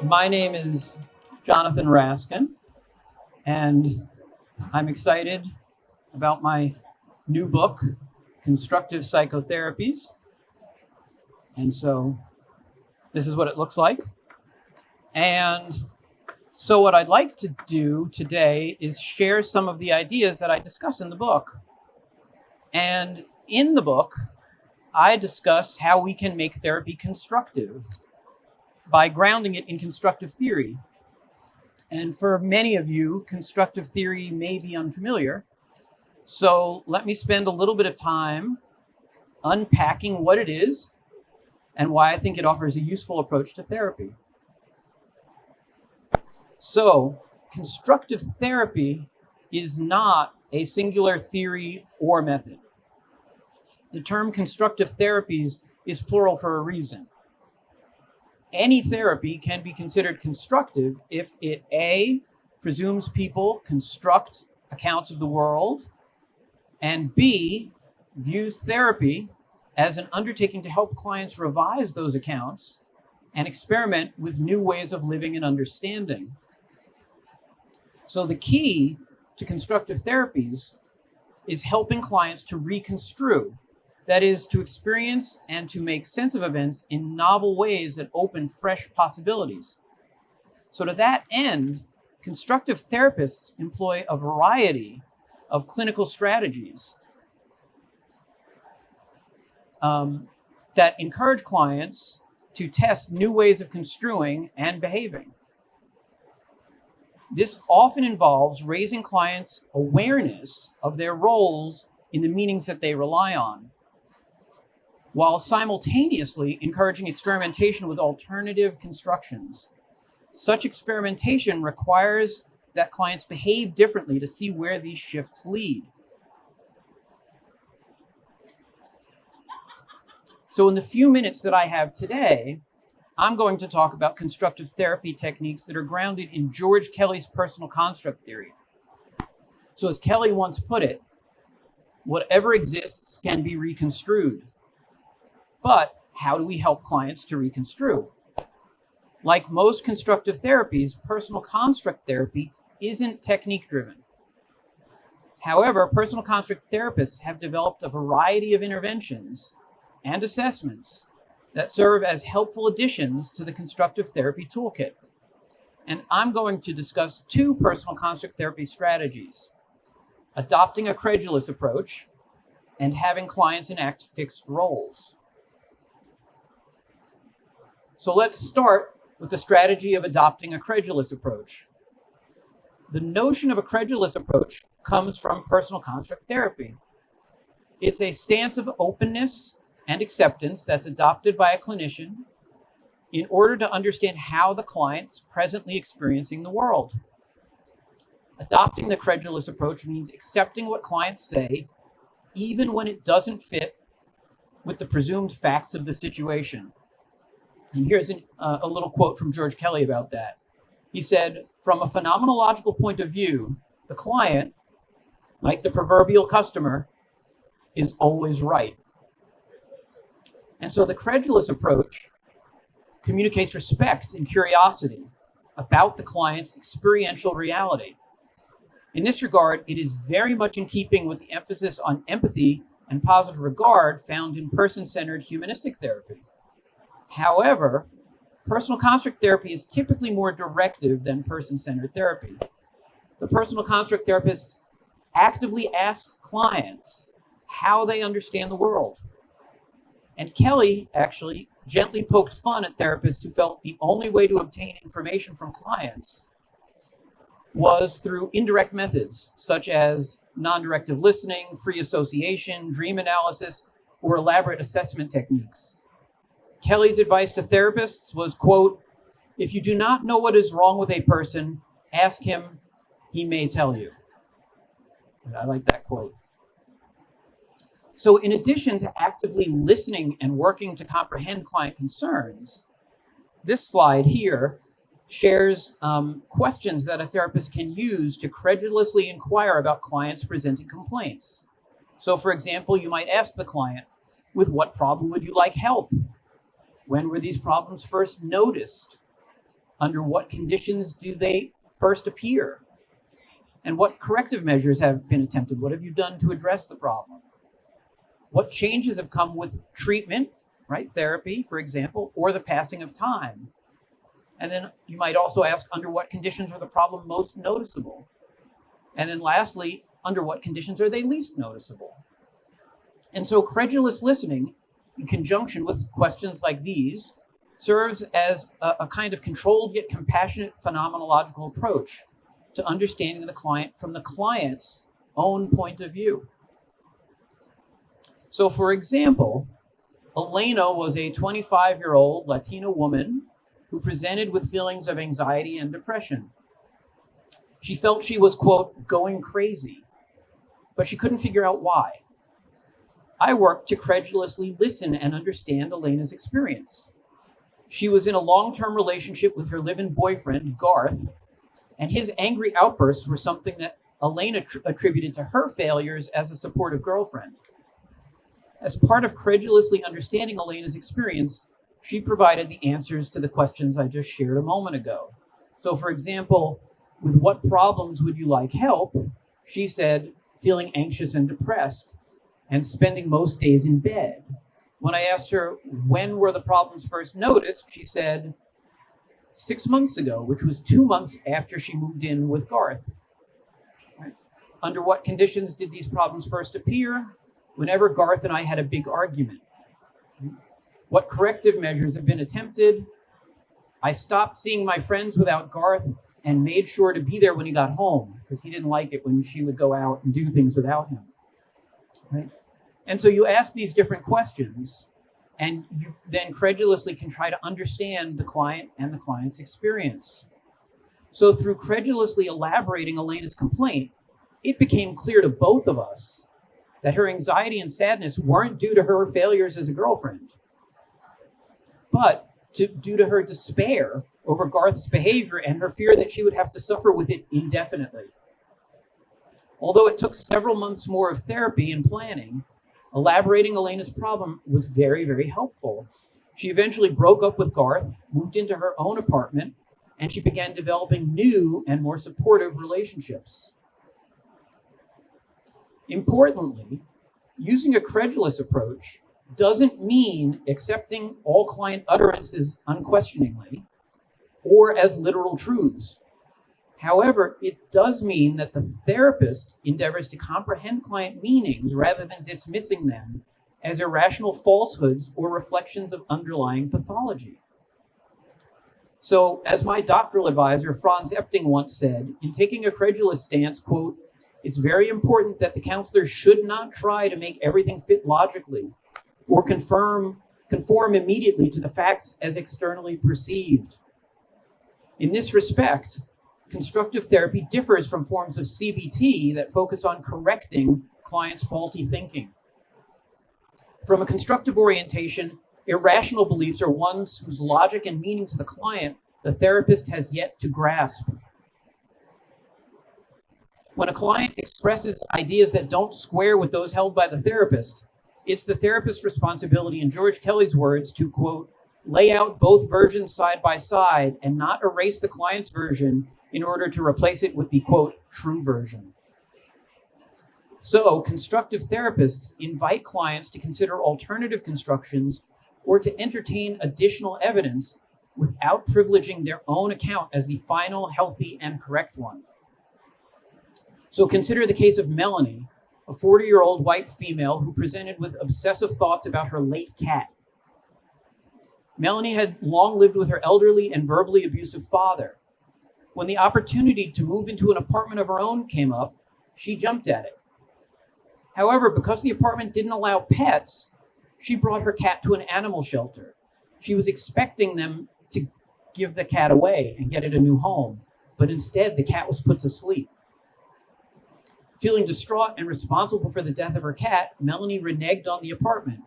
My name is Jonathan Raskin, and I'm excited about my new book, Constructive Psychotherapies. And so this is what it looks like. And so what I'd like to do today is share some of the ideas that I discuss in the book. And in the book, I discuss how we can make therapy constructive by grounding it in constructive theory. And for many of you, constructive theory may be unfamiliar. So let me spend a little bit of time unpacking what it is and why I think it offers a useful approach to therapy. So, constructive therapy is not a singular theory or method. The term constructive therapies is plural for a reason. Any therapy can be considered constructive if it A, presumes people construct accounts of the world, and B, views therapy as an undertaking to help clients revise those accounts and experiment with new ways of living and understanding. So the key to constructive therapies is helping clients to reconstrue, that is, to experience and to make sense of events in novel ways that open fresh possibilities. So to that end, constructive therapists employ a variety of clinical strategies that encourage clients to test new ways of construing and behaving. This often involves raising clients' awareness of their roles in the meanings that they rely on, while simultaneously encouraging experimentation with alternative constructions. Such experimentation requires that clients behave differently to see where these shifts lead. So in the few minutes that I have today, I'm going to talk about constructive therapy techniques that are grounded in George Kelly's personal construct theory. So as Kelly once put it, whatever exists can be reconstrued. But how do we help clients to reconstrue? Like most constructive therapies, personal construct therapy isn't technique driven. However, personal construct therapists have developed a variety of interventions and assessments that serve as helpful additions to the constructive therapy toolkit. And I'm going to discuss two personal construct therapy strategies: adopting a credulous approach and having clients enact fixed roles. So let's start with the strategy of adopting a credulous approach. The notion of a credulous approach comes from personal construct therapy. It's a stance of openness and acceptance that's adopted by a clinician in order to understand how the client's presently experiencing the world. Adopting the credulous approach means accepting what clients say, even when it doesn't fit with the presumed facts of the situation. And here's a little quote from George Kelly about that. He said, "From a phenomenological point of view, the client, like the proverbial customer, is always right." And so the credulous approach communicates respect and curiosity about the client's experiential reality. In this regard, it is very much in keeping with the emphasis on empathy and positive regard found in person-centered humanistic therapy. However, personal construct therapy is typically more directive than person-centered therapy. The personal construct therapists actively ask clients how they understand the world. And Kelly actually gently poked fun at therapists who felt the only way to obtain information from clients was through indirect methods, such as non-directive listening, free association, dream analysis, or elaborate assessment techniques. Kelly's advice to therapists was, quote, "If you do not know what is wrong with a person, ask him, he may tell you." And I like that quote. So in addition to actively listening and working to comprehend client concerns, this slide here shares questions that a therapist can use to credulously inquire about clients presenting complaints. So for example, you might ask the client, With what problem would you like help? When were these problems first noticed? Under what conditions do they first appear? And what corrective measures have been attempted? What have you done to address the problem? What changes have come with treatment, right? Therapy, for example, or the passing of time? And then you might also ask, under what conditions are the problem most noticeable? And then lastly, under what conditions are they least noticeable? And so credulous listening, in conjunction with questions like these, serves as a kind of controlled yet compassionate phenomenological approach to understanding the client from the client's own point of view. So for example, Elena was a 25-year-old Latina woman who presented with feelings of anxiety and depression. She felt she was, quote, going crazy, but she couldn't figure out why. I worked to credulously listen and understand Elena's experience. She was in a long-term relationship with her live-in boyfriend, Garth, and his angry outbursts were something that Elena attributed to her failures as a supportive girlfriend. As part of credulously understanding Elena's experience, she provided the answers to the questions I just shared a moment ago. So for example, with what problems would you like help? She said, feeling anxious and depressed and spending most days in bed. When I asked her, when were the problems first noticed? She said, 6 months ago, which was 2 months after she moved in with Garth. Right? Under what conditions did these problems first appear? Whenever Garth and I had a big argument. What corrective measures have been attempted? I stopped seeing my friends without Garth and made sure to be there when he got home because he didn't like it when she would go out and do things without him. Right? And so you ask these different questions and you then credulously can try to understand the client and the client's experience. So through credulously elaborating Elena's complaint, it became clear to both of us that her anxiety and sadness weren't due to her failures as a girlfriend, but due to her despair over Garth's behavior and her fear that she would have to suffer with it indefinitely. Although it took several months more of therapy and planning, elaborating Elena's problem was very, very helpful. She eventually broke up with Garth, moved into her own apartment, and she began developing new and more supportive relationships. Importantly, using a credulous approach doesn't mean accepting all client utterances unquestioningly or as literal truths. However, it does mean that the therapist endeavors to comprehend client meanings rather than dismissing them as irrational falsehoods or reflections of underlying pathology. So, as my doctoral advisor, Franz Epting, once said, in taking a credulous stance, quote, it's very important that the counselor should not try to make everything fit logically or conform immediately to the facts as externally perceived. In this respect, constructive therapy differs from forms of CBT that focus on correcting clients' faulty thinking. From a constructive orientation, irrational beliefs are ones whose logic and meaning to the client the therapist has yet to grasp. When a client expresses ideas that don't square with those held by the therapist, it's the therapist's responsibility, in George Kelly's words, to, quote, lay out both versions side by side and not erase the client's version in order to replace it with the, quote, true version. So, constructive therapists invite clients to consider alternative constructions or to entertain additional evidence without privileging their own account as the final, healthy, and correct one. So consider the case of Melanie, a 40-year-old white female who presented with obsessive thoughts about her late cat. Melanie had long lived with her elderly and verbally abusive father. When the opportunity to move into an apartment of her own came up, she jumped at it. However, because the apartment didn't allow pets, she brought her cat to an animal shelter. She was expecting them to give the cat away and get it a new home, but instead the cat was put to sleep. Feeling distraught and responsible for the death of her cat, Melanie reneged on the apartment.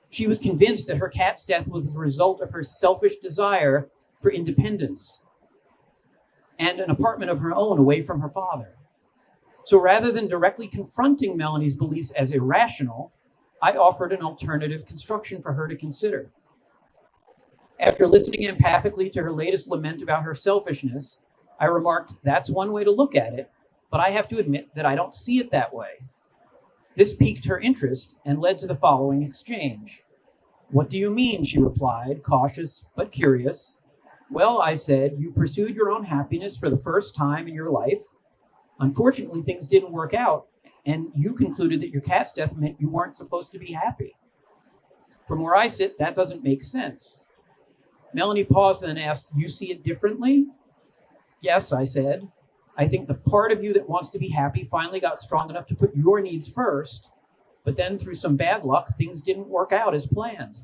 She was convinced that her cat's death was the result of her selfish desire for independence and an apartment of her own away from her father. So rather than directly confronting Melanie's beliefs as irrational, I offered an alternative construction for her to consider. After listening empathically to her latest lament about her selfishness, I remarked, "That's one way to look at it, but I have to admit that I don't see it that way." This piqued her interest and led to the following exchange. "What do you mean?" she replied, cautious but curious. "Well," I said, "you pursued your own happiness for the first time in your life. Unfortunately, things didn't work out, and you concluded that your cat's death meant you weren't supposed to be happy. From where I sit, that doesn't make sense." Melanie paused and then asked, "You see it differently?" "Yes," I said. "I think the part of you that wants to be happy finally got strong enough to put your needs first, but then through some bad luck, things didn't work out as planned.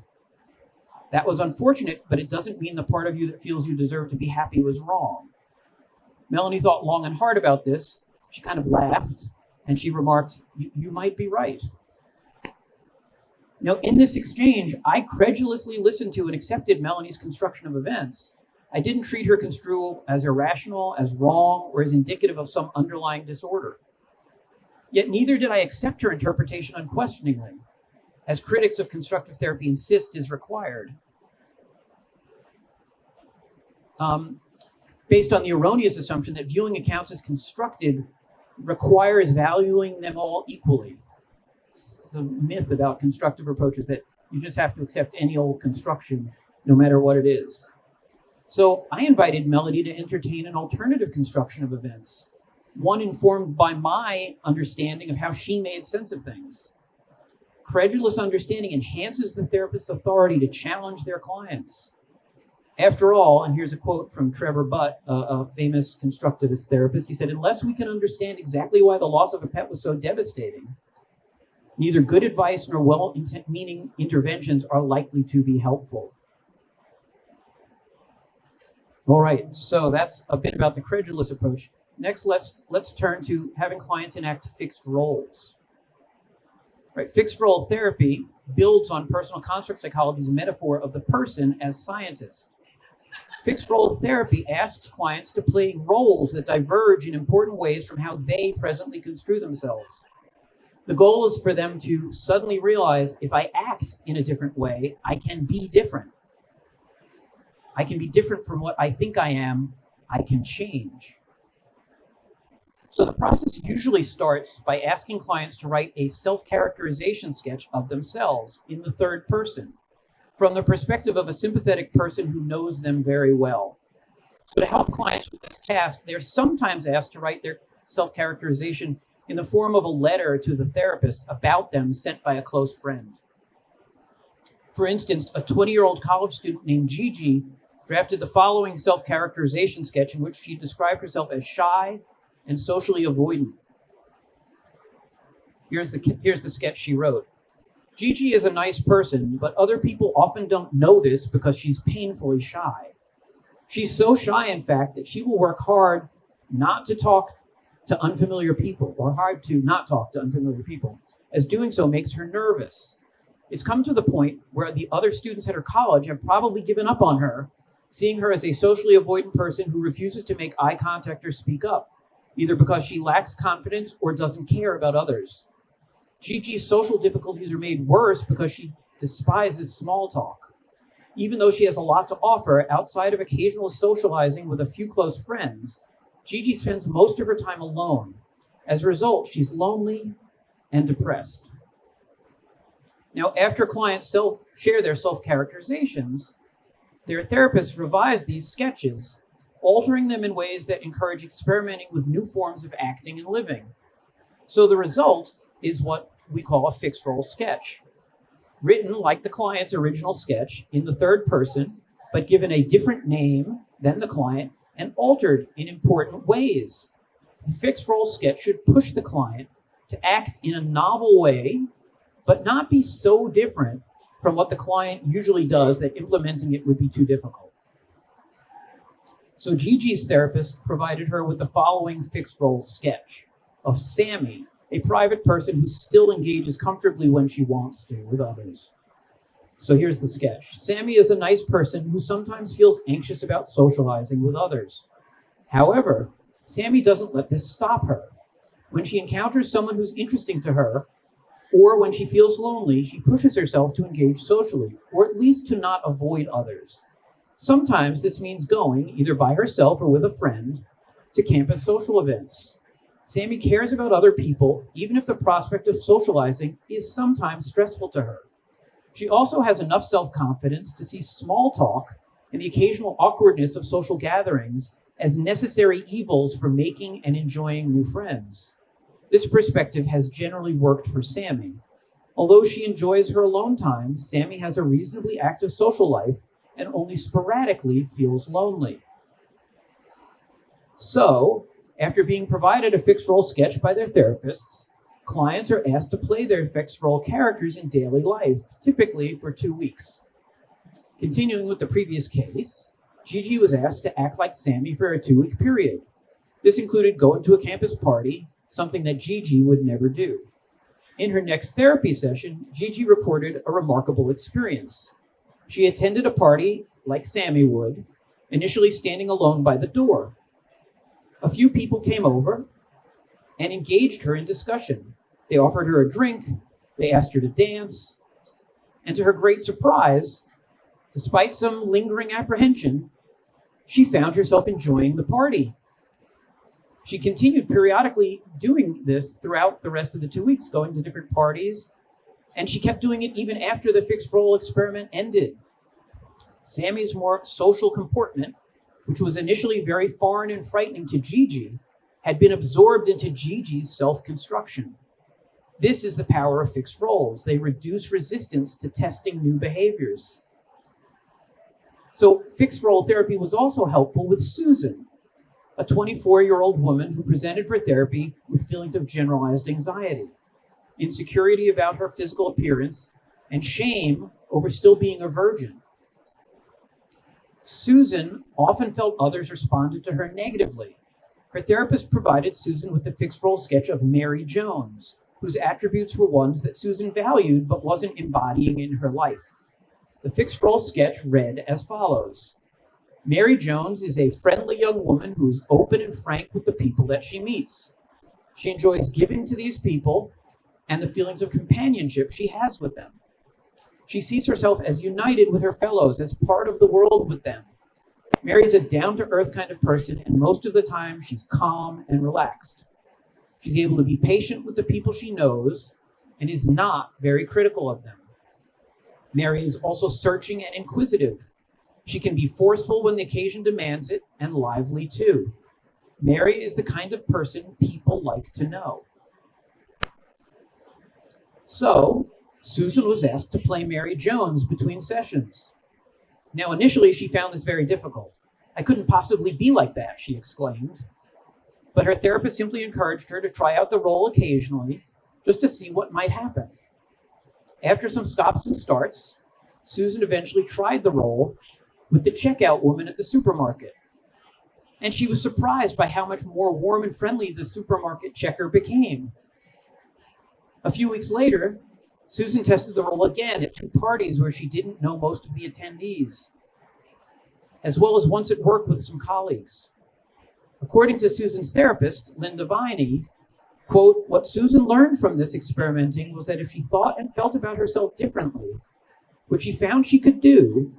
That was unfortunate, but it doesn't mean the part of you that feels you deserve to be happy was wrong." Melanie thought long and hard about this. She kind of laughed, and she remarked, You might be right." Now, in this exchange, I credulously listened to and accepted Melanie's construction of events. I didn't treat her construal as irrational, as wrong, or as indicative of some underlying disorder. Yet neither did I accept her interpretation unquestioningly, as critics of constructive therapy insist is required. Based on the erroneous assumption that viewing accounts as constructed requires valuing them all equally. It's a myth about constructive approaches that you just have to accept any old construction, no matter what it is. So I invited Melanie to entertain an alternative construction of events, one informed by my understanding of how she made sense of things. Credulous understanding enhances the therapist's authority to challenge their clients. After all, and here's a quote from Trevor Butt, a famous constructivist therapist, he said, "Unless we can understand exactly why the loss of a pet was so devastating, neither good advice nor well-meaning interventions are likely to be helpful." All right, so that's a bit about the credulous approach. Next, let's turn to having clients enact fixed roles. Right, fixed role therapy builds on personal construct psychology's metaphor of the person as scientist. Fixed role therapy asks clients to play roles that diverge in important ways from how they presently construe themselves. The goal is for them to suddenly realize, if I act in a different way, I can be different. I can be different from what I think I am. I can change. So the process usually starts by asking clients to write a self-characterization sketch of themselves in the third person, from the perspective of a sympathetic person who knows them very well. So to help clients with this task, they're sometimes asked to write their self-characterization in the form of a letter to the therapist about them sent by a close friend. For instance, a 20-year-old college student named Gigi drafted the following self-characterization sketch in which she described herself as shy and socially avoidant. Here's the sketch she wrote. "Gigi is a nice person, but other people often don't know this because she's painfully shy. She's so shy, in fact, that she will work hard not to talk to unfamiliar people, or hard to not talk to unfamiliar people, as doing so makes her nervous. It's come to the point where the other students at her college have probably given up on her, seeing her as a socially avoidant person who refuses to make eye contact or speak up, either because she lacks confidence or doesn't care about others. Gigi's social difficulties are made worse because she despises small talk. Even though she has a lot to offer outside of occasional socializing with a few close friends, Gigi spends most of her time alone. As a result, she's lonely and depressed." Now, after clients share their self-characterizations, their therapists revise these sketches, altering them in ways that encourage experimenting with new forms of acting and living. So the result is what we call a fixed role sketch, written like the client's original sketch in the third person, but given a different name than the client and altered in important ways. The fixed role sketch should push the client to act in a novel way, but not be so different from what the client usually does that implementing it would be too difficult. So Gigi's therapist provided her with the following fixed role sketch of Sammy, a private person who still engages comfortably when she wants to with others. So here's the sketch. Sammy is a nice person who sometimes feels anxious about socializing with others. However, Sammy doesn't let this stop her. When she encounters someone who's interesting to her, Or when she feels lonely, she pushes herself to engage socially, or at least to not avoid others. Sometimes this means going, either by herself or with a friend, to campus social events. Sammy cares about other people, even if the prospect of socializing is sometimes stressful to her. She also has enough self-confidence to see small talk and the occasional awkwardness of social gatherings as necessary evils for making and enjoying new friends. This perspective has generally worked for Sammy. Although she enjoys her alone time, Sammy has a reasonably active social life and only sporadically feels lonely. So, after being provided a fixed role sketch by their therapists, clients are asked to play their fixed role characters in daily life, typically for 2 weeks. Continuing with the previous case, Gigi was asked to act like Sammy for a 2-week period. This included going to a campus party, something that Gigi would never do. In her next therapy session, Gigi reported a remarkable experience. She attended a party like Sammy would, initially standing alone by the door. A few people came over and engaged her in discussion. They offered her a drink, they asked her to dance, and to her great surprise, despite some lingering apprehension, she found herself enjoying the party. She continued periodically doing this throughout the rest of the 2 weeks, going to different parties, and she kept doing it even after the fixed role experiment ended. Sammy's more social comportment, which was initially very foreign and frightening to Gigi, had been absorbed into Gigi's self-construction. This is the power of fixed roles. They reduce resistance to testing new behaviors. So fixed role therapy was also helpful with Susan, a 24-year-old woman who presented for therapy with feelings of generalized anxiety, insecurity about her physical appearance, and shame over still being a virgin. Susan often felt others responded to her negatively. Her therapist provided Susan with a fixed role sketch of Mary Jones, whose attributes were ones that Susan valued but wasn't embodying in her life. The fixed role sketch read as follows. Mary Jones is a friendly young woman who is open and frank with the people that she meets. She enjoys giving to these people and the feelings of companionship she has with them. She sees herself as united with her fellows, as part of the world with them. Mary is a down-to-earth kind of person, and most of the time she's calm and relaxed. She's able to be patient with the people she knows and is not very critical of them. Mary is also searching and inquisitive. She can be forceful when the occasion demands it, and lively too. Mary is the kind of person people like to know. So, Susan was asked to play Mary Jones between sessions. Now, initially, she found this very difficult. I couldn't possibly be like that, she exclaimed. But her therapist simply encouraged her to try out the role occasionally, just to see what might happen. After some stops and starts, Susan eventually tried the role with the checkout woman at the supermarket. And she was surprised by how much more warm and friendly the supermarket checker became. A few weeks later, Susan tested the role again at 2 parties where she didn't know most of the attendees, as well as once at work with some colleagues. According to Susan's therapist, Linda Viney, quote, what Susan learned from this experimenting was that if she thought and felt about herself differently, which she found she could do,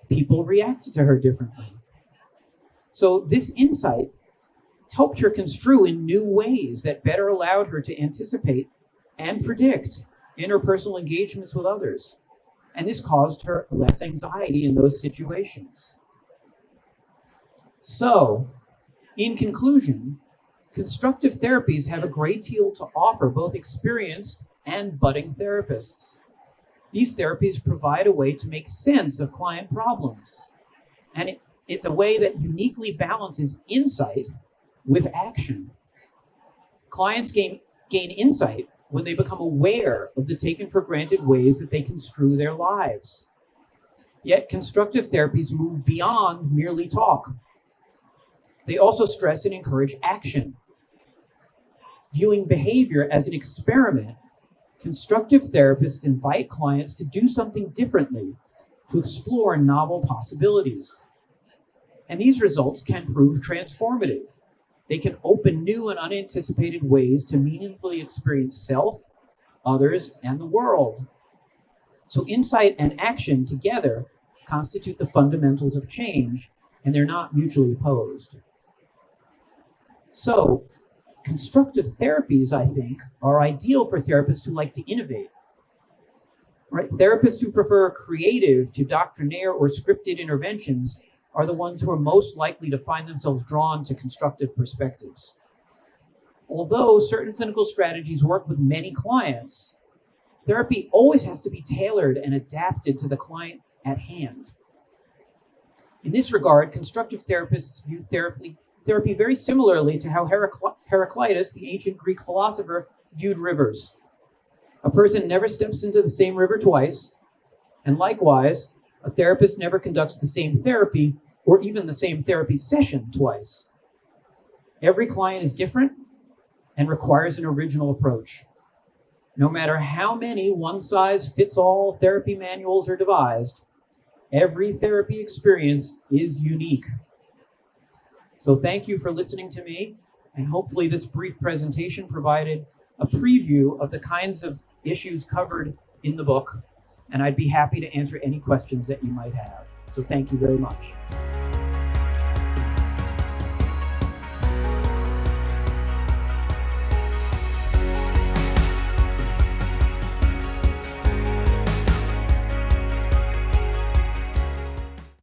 people reacted to her differently. So this insight helped her construe in new ways that better allowed her to anticipate and predict interpersonal engagements with others. And this caused her less anxiety in those situations. So, in conclusion, constructive therapies have a great deal to offer both experienced and budding therapists. These therapies provide a way to make sense of client problems. And it's a way that uniquely balances insight with action. Clients gain insight when they become aware of the taken for granted ways that they construe their lives. Yet constructive therapies move beyond merely talk. They also stress and encourage action. Viewing behavior as an experiment, constructive therapists invite clients to do something differently, to explore novel possibilities. And these results can prove transformative. They can open new and unanticipated ways to meaningfully experience self others, and the world. So insight and action together constitute the fundamentals of change, and they're not mutually opposed. So constructive therapies, I think, are ideal for therapists who like to innovate. Right? Therapists who prefer creative to doctrinaire or scripted interventions are the ones who are most likely to find themselves drawn to constructive perspectives. Although certain clinical strategies work with many clients, therapy always has to be tailored and adapted to the client at hand. In this regard, constructive therapists view therapy very similarly to how Heraclitus, the ancient Greek philosopher, viewed rivers. A person never steps into the same river twice, and likewise, a therapist never conducts the same therapy or even the same therapy session twice. Every client is different and requires an original approach. No matter how many one-size-fits-all therapy manuals are devised, every therapy experience is unique. So thank you for listening to me, and hopefully this brief presentation provided a preview of the kinds of issues covered in the book, and I'd be happy to answer any questions that you might have. So thank you very much.